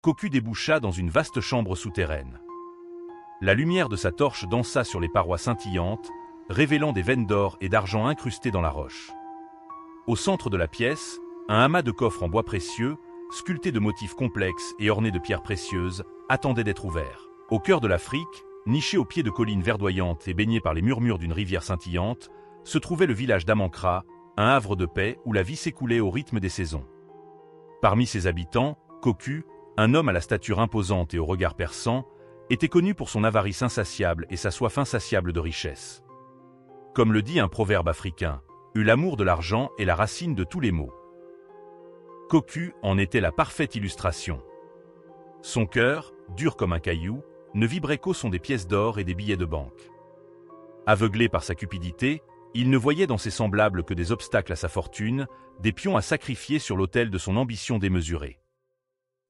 Cocu déboucha dans une vaste chambre souterraine. La lumière de sa torche dansa sur les parois scintillantes, révélant des veines d'or et d'argent incrustées dans la roche. Au centre de la pièce, un amas de coffres en bois précieux, sculpté de motifs complexes et ornés de pierres précieuses, attendait d'être ouvert. Au cœur de l'Afrique, niché au pied de collines verdoyantes et baigné par les murmures d'une rivière scintillante, se trouvait le village d'Amankra, un havre de paix où la vie s'écoulait au rythme des saisons. Parmi ses habitants, Cocu, un homme à la stature imposante et au regard perçant, était connu pour son avarice insatiable et sa soif insatiable de richesse. Comme le dit un proverbe africain, « L'amour de l'argent est la racine de tous les maux ». Cocu en était la parfaite illustration. Son cœur, dur comme un caillou, ne vibrait qu'au son des pièces d'or et des billets de banque. Aveuglé par sa cupidité, il ne voyait dans ses semblables que des obstacles à sa fortune, des pions à sacrifier sur l'autel de son ambition démesurée.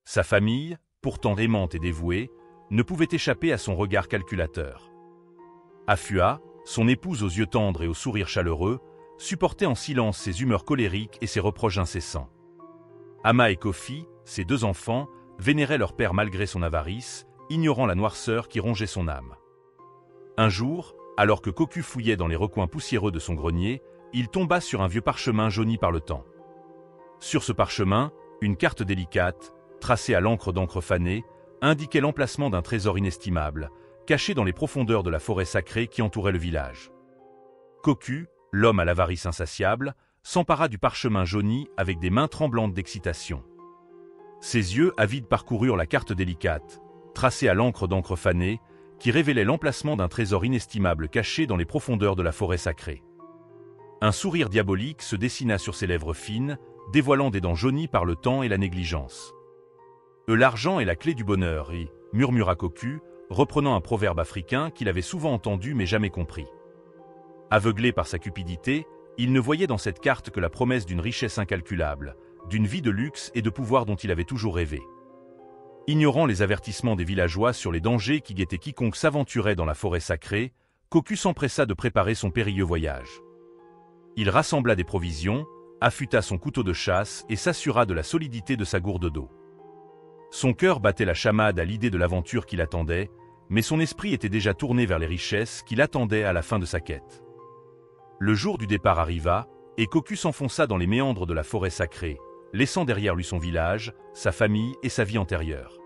Sa famille, pourtant aimante et dévouée, ne pouvait échapper à son regard calculateur. Afua, son épouse aux yeux tendres et au sourire chaleureux, supportait en silence ses humeurs colériques et ses reproches incessants. Ama et Kofi, ses deux enfants, vénéraient leur père malgré son avarice, ignorant la noirceur qui rongeait son âme. Un jour, alors que Cocu fouillait dans les recoins poussiéreux de son grenier, il tomba sur un vieux parchemin jauni par le temps. Sur ce parchemin, une carte délicate, tracée à l'encre fanée, indiquait l'emplacement d'un trésor inestimable, caché dans les profondeurs de la forêt sacrée qui entourait le village. Cocu, l'homme à l'avarice insatiable, s'empara du parchemin jauni avec des mains tremblantes d'excitation. Ses yeux avides parcoururent la carte délicate, tracée à l'encre fanée, qui révélait l'emplacement d'un trésor inestimable caché dans les profondeurs de la forêt sacrée. Un sourire diabolique se dessina sur ses lèvres fines, dévoilant des dents jaunies par le temps et la négligence. « L'argent est la clé du bonheur » et, murmura Cocu, reprenant un proverbe africain qu'il avait souvent entendu mais jamais compris. Aveuglé par sa cupidité, il ne voyait dans cette carte que la promesse d'une richesse incalculable, d'une vie de luxe et de pouvoir dont il avait toujours rêvé. Ignorant les avertissements des villageois sur les dangers qui guettaient quiconque s'aventurait dans la forêt sacrée, Cocu s'empressa de préparer son périlleux voyage. Il rassembla des provisions, affûta son couteau de chasse et s'assura de la solidité de sa gourde d'eau. Son cœur battait la chamade à l'idée de l'aventure qui l'attendait, mais son esprit était déjà tourné vers les richesses qui l'attendaient à la fin de sa quête. Le jour du départ arriva, et Cocu s'enfonça dans les méandres de la forêt sacrée, laissant derrière lui son village, sa famille et sa vie antérieure.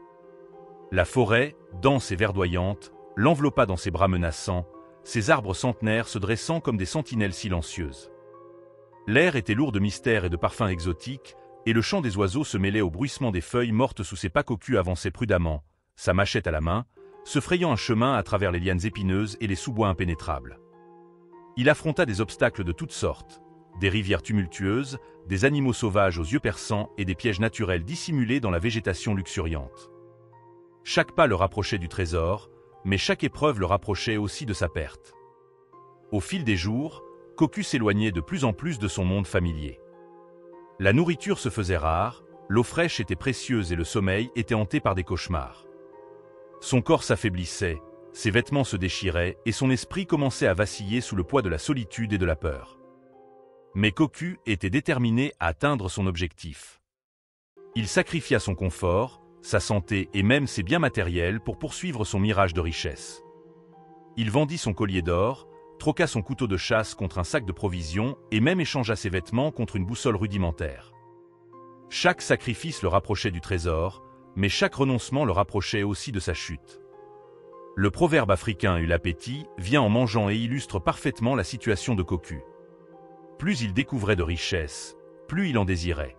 La forêt, dense et verdoyante, l'enveloppa dans ses bras menaçants, ses arbres centenaires se dressant comme des sentinelles silencieuses. L'air était lourd de mystères et de parfums exotiques, et le chant des oiseaux se mêlait au bruissement des feuilles mortes sous ses pas. Cocu avançait prudemment, sa machette à la main, se frayant un chemin à travers les lianes épineuses et les sous-bois impénétrables. Il affronta des obstacles de toutes sortes, des rivières tumultueuses, des animaux sauvages aux yeux perçants et des pièges naturels dissimulés dans la végétation luxuriante. Chaque pas le rapprochait du trésor, mais chaque épreuve le rapprochait aussi de sa perte. Au fil des jours, Cocu s'éloignait de plus en plus de son monde familier. La nourriture se faisait rare, l'eau fraîche était précieuse et le sommeil était hanté par des cauchemars. Son corps s'affaiblissait, ses vêtements se déchiraient et son esprit commençait à vaciller sous le poids de la solitude et de la peur. Mais Cocu était déterminé à atteindre son objectif. Il sacrifia son confort, sa santé et même ses biens matériels pour poursuivre son mirage de richesse. Il vendit son collier d'or, troqua son couteau de chasse contre un sac de provisions et même échangea ses vêtements contre une boussole rudimentaire. Chaque sacrifice le rapprochait du trésor, mais chaque renoncement le rapprochait aussi de sa chute. Le proverbe africain « l'appétit vient en mangeant » et illustre parfaitement la situation de Cocu. Plus il découvrait de richesses, plus il en désirait.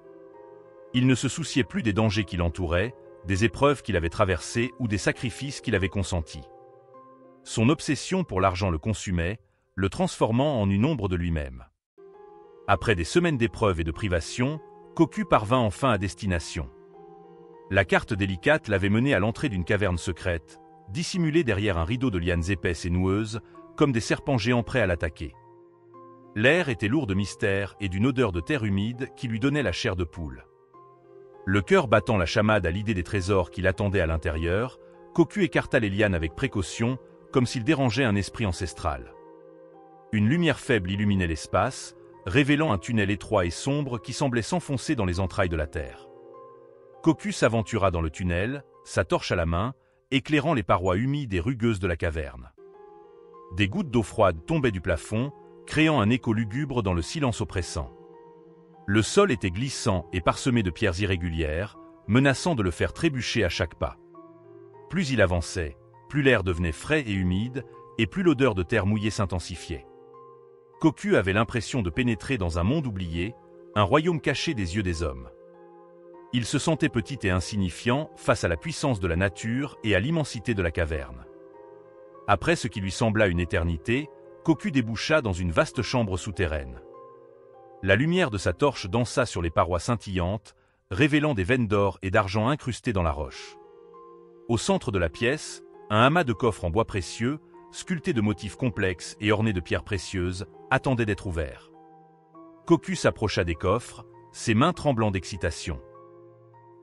Il ne se souciait plus des dangers qui l'entouraient, des épreuves qu'il avait traversées ou des sacrifices qu'il avait consentis. Son obsession pour l'argent le consumait, le transformant en une ombre de lui-même. Après des semaines d'épreuves et de privations, Cocu parvint enfin à destination. La carte délicate l'avait mené à l'entrée d'une caverne secrète, dissimulée derrière un rideau de lianes épaisses et noueuses, comme des serpents géants prêts à l'attaquer. L'air était lourd de mystère et d'une odeur de terre humide qui lui donnait la chair de poule. Le cœur battant la chamade à l'idée des trésors qui l'attendaient à l'intérieur, Cocu écarta les lianes avec précaution, comme s'il dérangeait un esprit ancestral. Une lumière faible illuminait l'espace, révélant un tunnel étroit et sombre qui semblait s'enfoncer dans les entrailles de la terre. Koku s'aventura dans le tunnel, sa torche à la main, éclairant les parois humides et rugueuses de la caverne. Des gouttes d'eau froide tombaient du plafond, créant un écho lugubre dans le silence oppressant. Le sol était glissant et parsemé de pierres irrégulières, menaçant de le faire trébucher à chaque pas. Plus il avançait, plus l'air devenait frais et humide, et plus l'odeur de terre mouillée s'intensifiait. Koku avait l'impression de pénétrer dans un monde oublié, un royaume caché des yeux des hommes. Il se sentait petit et insignifiant face à la puissance de la nature et à l'immensité de la caverne. Après ce qui lui sembla une éternité, Koku déboucha dans une vaste chambre souterraine. La lumière de sa torche dansa sur les parois scintillantes, révélant des veines d'or et d'argent incrustées dans la roche. Au centre de la pièce, un amas de coffres en bois précieux, sculptés de motifs complexes et ornés de pierres précieuses, attendait d'être ouvert. Koku s'approcha des coffres, ses mains tremblant d'excitation.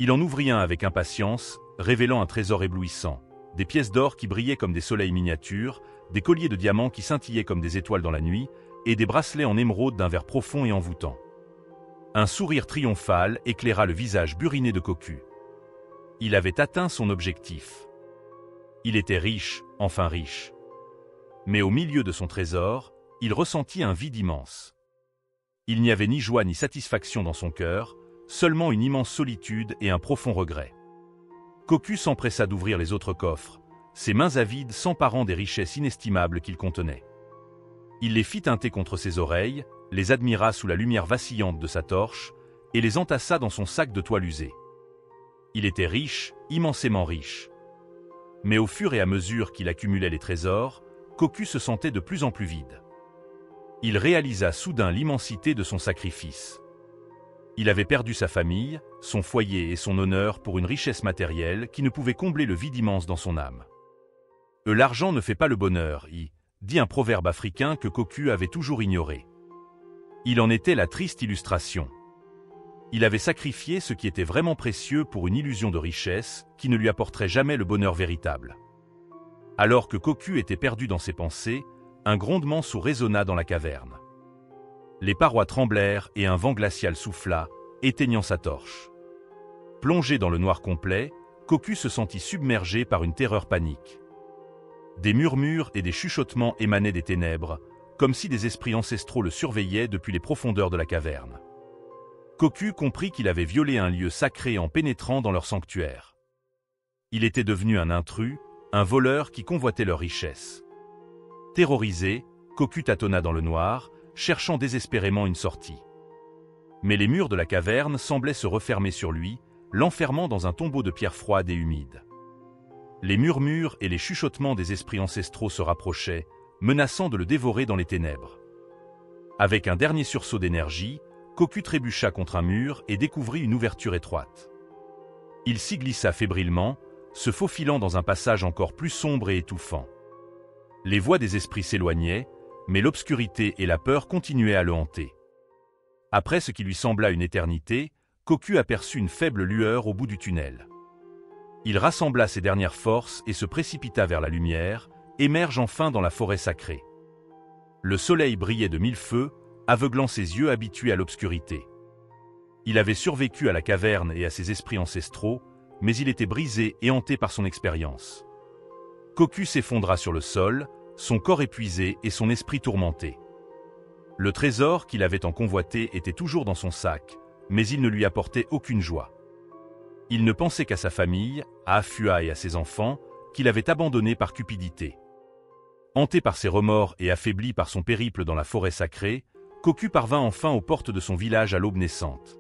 Il en ouvrit un avec impatience, révélant un trésor éblouissant, des pièces d'or qui brillaient comme des soleils miniatures, des colliers de diamants qui scintillaient comme des étoiles dans la nuit, et des bracelets en émeraude d'un vert profond et envoûtant. Un sourire triomphal éclaira le visage buriné de Koku. Il avait atteint son objectif. Il était riche, enfin riche. Mais au milieu de son trésor, il ressentit un vide immense. Il n'y avait ni joie ni satisfaction dans son cœur, seulement une immense solitude et un profond regret. Koku s'empressa d'ouvrir les autres coffres, ses mains avides s'emparant des richesses inestimables qu'ils contenaient. Il les fit teinter contre ses oreilles, les admira sous la lumière vacillante de sa torche, et les entassa dans son sac de toile usé. Il était riche, immensément riche. Mais au fur et à mesure qu'il accumulait les trésors, Koku se sentait de plus en plus vide. Il réalisa soudain l'immensité de son sacrifice. Il avait perdu sa famille, son foyer et son honneur pour une richesse matérielle qui ne pouvait combler le vide immense dans son âme. L'argent ne fait pas le bonheur, dit un proverbe africain que Koku avait toujours ignoré. Il en était la triste illustration. Il avait sacrifié ce qui était vraiment précieux pour une illusion de richesse qui ne lui apporterait jamais le bonheur véritable. Alors que Koku était perdu dans ses pensées, un grondement sourd résonna dans la caverne. Les parois tremblèrent et un vent glacial souffla, éteignant sa torche. Plongé dans le noir complet, Koku se sentit submergé par une terreur panique. Des murmures et des chuchotements émanaient des ténèbres, comme si des esprits ancestraux le surveillaient depuis les profondeurs de la caverne. Koku comprit qu'il avait violé un lieu sacré en pénétrant dans leur sanctuaire. Il était devenu un intrus, un voleur qui convoitait leur richesse. Terrorisé, Koku tâtonna dans le noir, cherchant désespérément une sortie. Mais les murs de la caverne semblaient se refermer sur lui, l'enfermant dans un tombeau de pierre froide et humide. Les murmures et les chuchotements des esprits ancestraux se rapprochaient, menaçant de le dévorer dans les ténèbres. Avec un dernier sursaut d'énergie, Koku trébucha contre un mur et découvrit une ouverture étroite. Il s'y glissa fébrilement, se faufilant dans un passage encore plus sombre et étouffant. Les voix des esprits s'éloignaient, mais l'obscurité et la peur continuaient à le hanter. Après ce qui lui sembla une éternité, Koku aperçut une faible lueur au bout du tunnel. Il rassembla ses dernières forces et se précipita vers la lumière, émerge enfin dans la forêt sacrée. Le soleil brillait de mille feux, aveuglant ses yeux habitués à l'obscurité. Il avait survécu à la caverne et à ses esprits ancestraux, mais il était brisé et hanté par son expérience. Koku s'effondra sur le sol, son corps épuisé et son esprit tourmenté. Le trésor qu'il avait tant convoité était toujours dans son sac, mais il ne lui apportait aucune joie. Il ne pensait qu'à sa famille, à Afua et à ses enfants, qu'il avait abandonnés par cupidité. Hanté par ses remords et affaibli par son périple dans la forêt sacrée, Koku parvint enfin aux portes de son village à l'aube naissante.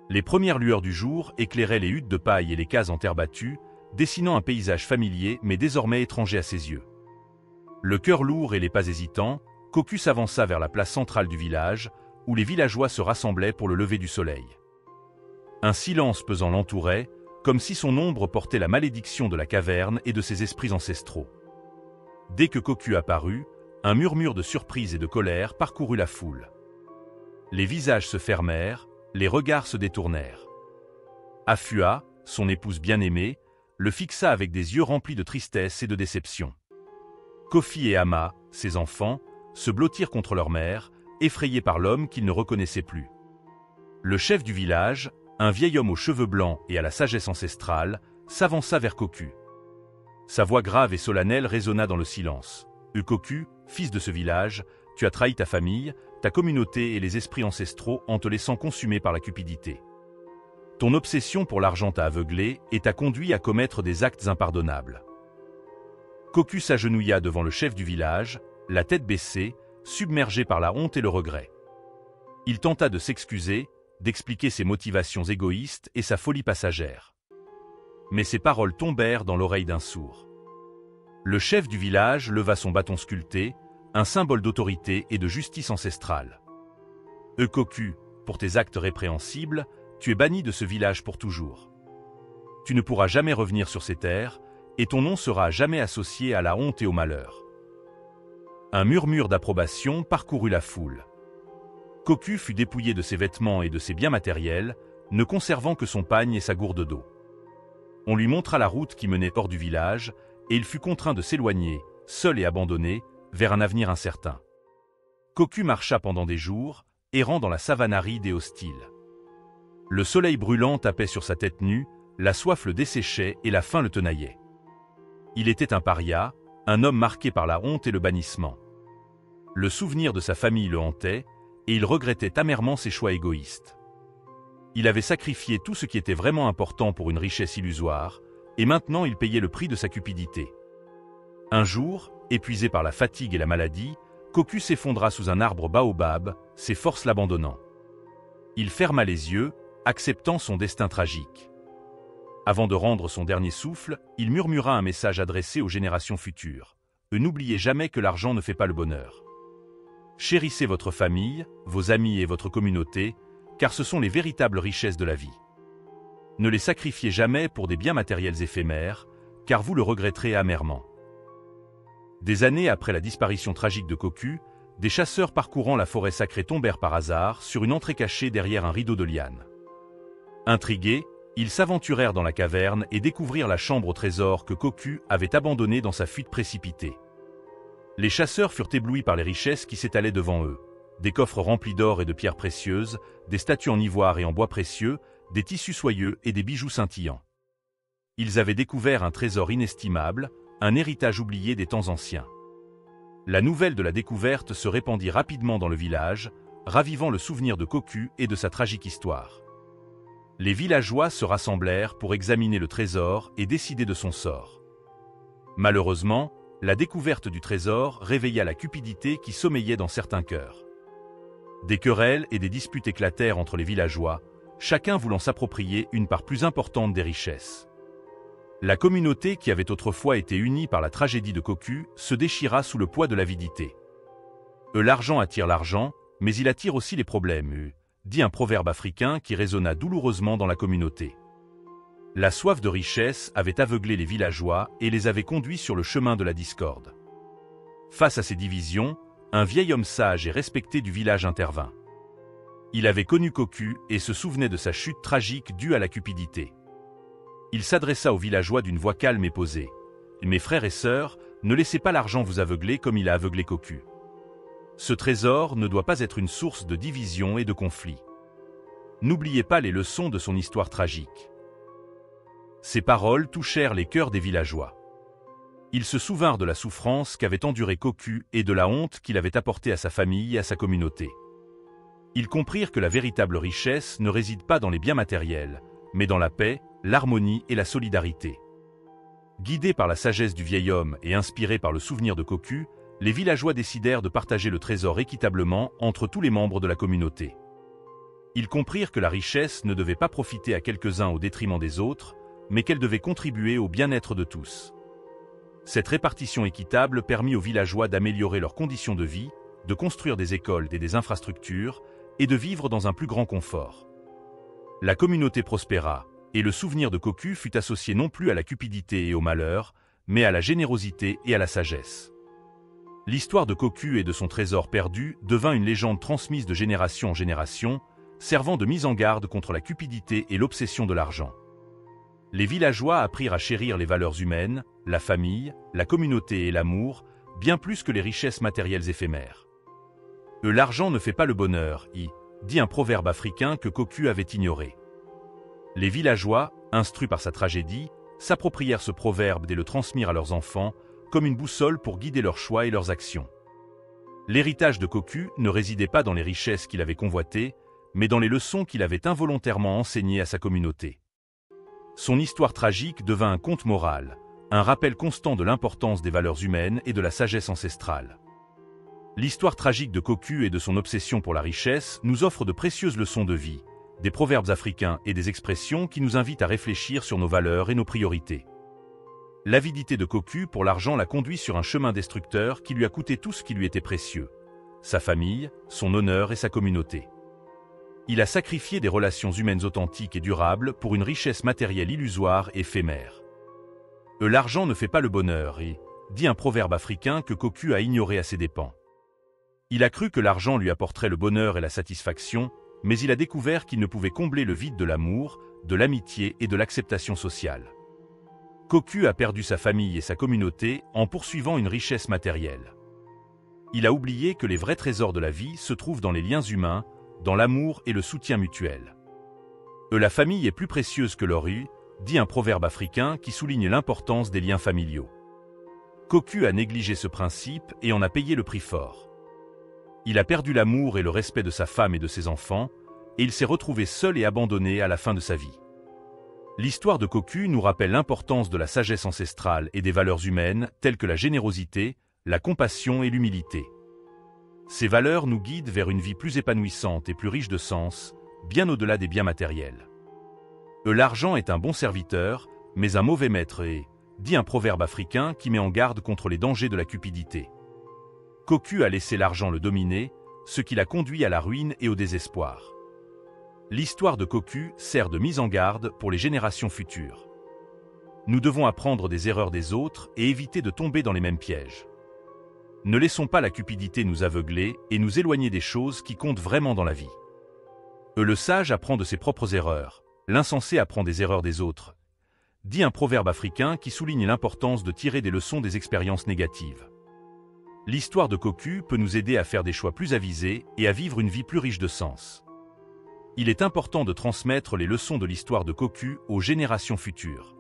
Les premières lueurs du jour éclairaient les huttes de paille et les cases en terre battue, dessinant un paysage familier mais désormais étranger à ses yeux. Le cœur lourd et les pas hésitants, Koku s'avança vers la place centrale du village, où les villageois se rassemblaient pour le lever du soleil. Un silence pesant l'entourait, comme si son ombre portait la malédiction de la caverne et de ses esprits ancestraux. Dès que Koku apparut, un murmure de surprise et de colère parcourut la foule. Les visages se fermèrent, les regards se détournèrent. Afua, son épouse bien-aimée, le fixa avec des yeux remplis de tristesse et de déception. Kofi et Ama, ses enfants, se blottirent contre leur mère, effrayés par l'homme qu'ils ne reconnaissaient plus. Le chef du village, un vieil homme aux cheveux blancs et à la sagesse ancestrale, s'avança vers Cocu. Sa voix grave et solennelle résonna dans le silence. « Cocu, fils de ce village, tu as trahi ta famille, ta communauté et les esprits ancestraux en te laissant consumer par la cupidité. Ton obsession pour l'argent t'a aveuglé et t'a conduit à commettre des actes impardonnables. » Cocu s'agenouilla devant le chef du village, la tête baissée, submergé par la honte et le regret. Il tenta de s'excuser, d'expliquer ses motivations égoïstes et sa folie passagère. Mais ses paroles tombèrent dans l'oreille d'un sourd. Le chef du village leva son bâton sculpté, un symbole d'autorité et de justice ancestrale. « Cocu, pour tes actes répréhensibles, tu es banni de ce village pour toujours. Tu ne pourras jamais revenir sur ces terres, et ton nom sera à jamais associé à la honte et au malheur. » Un murmure d'approbation parcourut la foule. Cocu fut dépouillé de ses vêtements et de ses biens matériels, ne conservant que son pagne et sa gourde d'eau. On lui montra la route qui menait hors du village, et il fut contraint de s'éloigner, seul et abandonné, vers un avenir incertain. Cocu marcha pendant des jours, errant dans la savane aride et hostile. Le soleil brûlant tapait sur sa tête nue, la soif le desséchait et la faim le tenaillait. Il était un paria, un homme marqué par la honte et le bannissement. Le souvenir de sa famille le hantait, et il regrettait amèrement ses choix égoïstes. Il avait sacrifié tout ce qui était vraiment important pour une richesse illusoire, et maintenant il payait le prix de sa cupidité. Un jour, épuisé par la fatigue et la maladie, Cocu s'effondra sous un arbre baobab, ses forces l'abandonnant. Il ferma les yeux, acceptant son destin tragique. Avant de rendre son dernier souffle, il murmura un message adressé aux générations futures. « N'oubliez jamais que l'argent ne fait pas le bonheur. Chérissez votre famille, vos amis et votre communauté, car ce sont les véritables richesses de la vie. Ne les sacrifiez jamais pour des biens matériels éphémères, car vous le regretterez amèrement. » Des années après la disparition tragique de Cocu, des chasseurs parcourant la forêt sacrée tombèrent par hasard sur une entrée cachée derrière un rideau de lianes. Intrigués, ils s'aventurèrent dans la caverne et découvrirent la chambre au trésor que Cocu avait abandonnée dans sa fuite précipitée. Les chasseurs furent éblouis par les richesses qui s'étalaient devant eux. Des coffres remplis d'or et de pierres précieuses, des statues en ivoire et en bois précieux, des tissus soyeux et des bijoux scintillants. Ils avaient découvert un trésor inestimable, un héritage oublié des temps anciens. La nouvelle de la découverte se répandit rapidement dans le village, ravivant le souvenir de Cocu et de sa tragique histoire. Les villageois se rassemblèrent pour examiner le trésor et décider de son sort. Malheureusement, la découverte du trésor réveilla la cupidité qui sommeillait dans certains cœurs. Des querelles et des disputes éclatèrent entre les villageois, chacun voulant s'approprier une part plus importante des richesses. La communauté qui avait autrefois été unie par la tragédie de Cocu se déchira sous le poids de l'avidité. L'argent attire l'argent, mais il attire aussi les problèmes, dit un proverbe africain qui résonna douloureusement dans la communauté. La soif de richesse avait aveuglé les villageois et les avait conduits sur le chemin de la discorde. Face à ces divisions, un vieil homme sage et respecté du village intervint. Il avait connu Cocu et se souvenait de sa chute tragique due à la cupidité. Il s'adressa aux villageois d'une voix calme et posée. « Mes frères et sœurs, ne laissez pas l'argent vous aveugler comme il a aveuglé Cocu. Ce trésor ne doit pas être une source de division et de conflit. N'oubliez pas les leçons de son histoire tragique. » Ces paroles touchèrent les cœurs des villageois. Ils se souvinrent de la souffrance qu'avait endurée Cocu et de la honte qu'il avait apportée à sa famille et à sa communauté. Ils comprirent que la véritable richesse ne réside pas dans les biens matériels, mais dans la paix, l'harmonie et la solidarité. Guidés par la sagesse du vieil homme et inspirés par le souvenir de Cocu, les villageois décidèrent de partager le trésor équitablement entre tous les membres de la communauté. Ils comprirent que la richesse ne devait pas profiter à quelques-uns au détriment des autres, mais qu'elle devait contribuer au bien-être de tous. Cette répartition équitable permit aux villageois d'améliorer leurs conditions de vie, de construire des écoles et des infrastructures, et de vivre dans un plus grand confort. La communauté prospéra, et le souvenir de Cocu fut associé non plus à la cupidité et au malheur, mais à la générosité et à la sagesse. L'histoire de Cocu et de son trésor perdu devint une légende transmise de génération en génération, servant de mise en garde contre la cupidité et l'obsession de l'argent. Les villageois apprirent à chérir les valeurs humaines, la famille, la communauté et l'amour, bien plus que les richesses matérielles éphémères. L'argent ne fait pas le bonheur, dit un proverbe africain que Cocu avait ignoré. Les villageois, instruits par sa tragédie, s'approprièrent ce proverbe et le transmirent à leurs enfants, comme une boussole pour guider leurs choix et leurs actions. L'héritage de Cocu ne résidait pas dans les richesses qu'il avait convoitées, mais dans les leçons qu'il avait involontairement enseignées à sa communauté. Son histoire tragique devint un conte moral, un rappel constant de l'importance des valeurs humaines et de la sagesse ancestrale. L'histoire tragique de Cocu et de son obsession pour la richesse nous offre de précieuses leçons de vie, des proverbes africains et des expressions qui nous invitent à réfléchir sur nos valeurs et nos priorités. L'avidité de Cocu pour l'argent l'a conduit sur un chemin destructeur qui lui a coûté tout ce qui lui était précieux, sa famille, son honneur et sa communauté. Il a sacrifié des relations humaines authentiques et durables pour une richesse matérielle illusoire et éphémère. L'argent ne fait pas le bonheur et, dit un proverbe africain que Cocu a ignoré à ses dépens. Il a cru que l'argent lui apporterait le bonheur et la satisfaction, mais il a découvert qu'il ne pouvait combler le vide de l'amour, de l'amitié et de l'acceptation sociale. Cocu a perdu sa famille et sa communauté en poursuivant une richesse matérielle. Il a oublié que les vrais trésors de la vie se trouvent dans les liens humains, dans l'amour et le soutien mutuel. La famille est plus précieuse que l'or, dit un proverbe africain qui souligne l'importance des liens familiaux. Cocu a négligé ce principe et en a payé le prix fort. Il a perdu l'amour et le respect de sa femme et de ses enfants, et il s'est retrouvé seul et abandonné à la fin de sa vie. L'histoire de Cocu nous rappelle l'importance de la sagesse ancestrale et des valeurs humaines telles que la générosité, la compassion et l'humilité. Ces valeurs nous guident vers une vie plus épanouissante et plus riche de sens, bien au-delà des biens matériels. L'argent est un bon serviteur, mais un mauvais maître et, dit un proverbe africain qui met en garde contre les dangers de la cupidité. Cocu a laissé l'argent le dominer, ce qui l'a conduit à la ruine et au désespoir. L'histoire de Cocu sert de mise en garde pour les générations futures. Nous devons apprendre des erreurs des autres et éviter de tomber dans les mêmes pièges. Ne laissons pas la cupidité nous aveugler et nous éloigner des choses qui comptent vraiment dans la vie. Le sage apprend de ses propres erreurs, l'insensé apprend des erreurs des autres, dit un proverbe africain qui souligne l'importance de tirer des leçons des expériences négatives. L'histoire de Cocu peut nous aider à faire des choix plus avisés et à vivre une vie plus riche de sens. Il est important de transmettre les leçons de l'histoire de Cocu aux générations futures.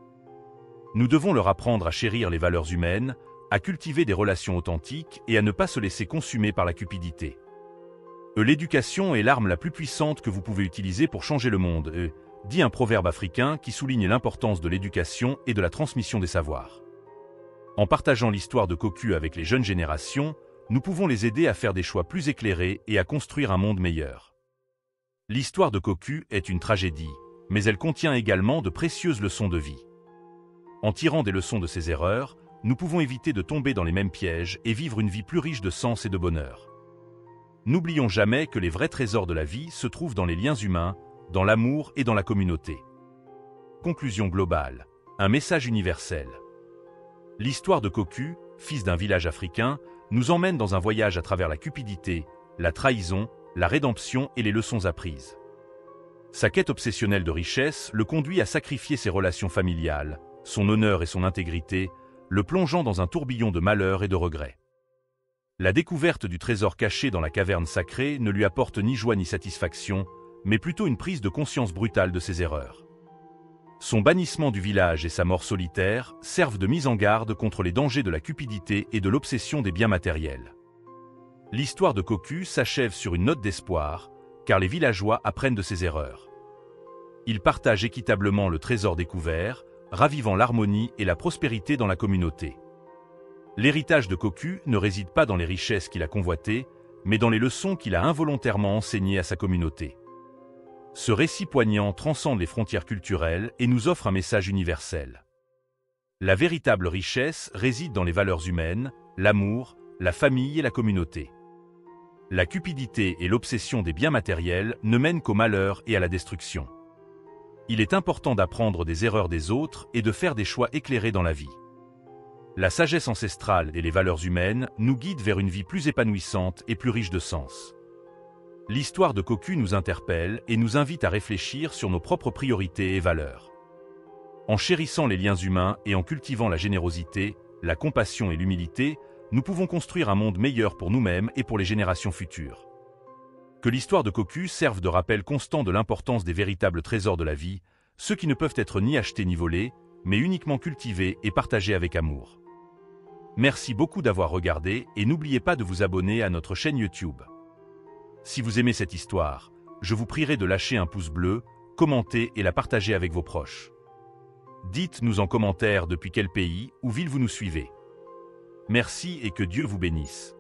Nous devons leur apprendre à chérir les valeurs humaines, à cultiver des relations authentiques et à ne pas se laisser consumer par la cupidité. L'éducation est l'arme la plus puissante que vous pouvez utiliser pour changer le monde, dit un proverbe africain qui souligne l'importance de l'éducation et de la transmission des savoirs. En partageant l'histoire de Cocu avec les jeunes générations, nous pouvons les aider à faire des choix plus éclairés et à construire un monde meilleur. L'histoire de Cocu est une tragédie, mais elle contient également de précieuses leçons de vie. En tirant des leçons de ses erreurs, nous pouvons éviter de tomber dans les mêmes pièges et vivre une vie plus riche de sens et de bonheur. N'oublions jamais que les vrais trésors de la vie se trouvent dans les liens humains, dans l'amour et dans la communauté. Conclusion globale. Un message universel. L'histoire de Cocu, fils d'un village africain, nous emmène dans un voyage à travers la cupidité, la trahison, la rédemption et les leçons apprises. Sa quête obsessionnelle de richesse le conduit à sacrifier ses relations familiales, son honneur et son intégrité, le plongeant dans un tourbillon de malheur et de regrets. La découverte du trésor caché dans la caverne sacrée ne lui apporte ni joie ni satisfaction, mais plutôt une prise de conscience brutale de ses erreurs. Son bannissement du village et sa mort solitaire servent de mise en garde contre les dangers de la cupidité et de l'obsession des biens matériels. L'histoire de Cocu s'achève sur une note d'espoir, car les villageois apprennent de ses erreurs. Ils partagent équitablement le trésor découvert, ravivant l'harmonie et la prospérité dans la communauté. L'héritage de Cocu ne réside pas dans les richesses qu'il a convoitées, mais dans les leçons qu'il a involontairement enseignées à sa communauté. Ce récit poignant transcende les frontières culturelles et nous offre un message universel. La véritable richesse réside dans les valeurs humaines, l'amour, la famille et la communauté. La cupidité et l'obsession des biens matériels ne mènent qu'au malheur et à la destruction. Il est important d'apprendre des erreurs des autres et de faire des choix éclairés dans la vie. La sagesse ancestrale et les valeurs humaines nous guident vers une vie plus épanouissante et plus riche de sens. L'histoire de Cocu nous interpelle et nous invite à réfléchir sur nos propres priorités et valeurs. En chérissant les liens humains et en cultivant la générosité, la compassion et l'humilité, nous pouvons construire un monde meilleur pour nous-mêmes et pour les générations futures. Que l'histoire de Cocu serve de rappel constant de l'importance des véritables trésors de la vie, ceux qui ne peuvent être ni achetés ni volés, mais uniquement cultivés et partagés avec amour. Merci beaucoup d'avoir regardé et n'oubliez pas de vous abonner à notre chaîne YouTube. Si vous aimez cette histoire, je vous prierai de lâcher un pouce bleu, commenter et la partager avec vos proches. Dites-nous en commentaire depuis quel pays ou ville vous nous suivez. Merci et que Dieu vous bénisse.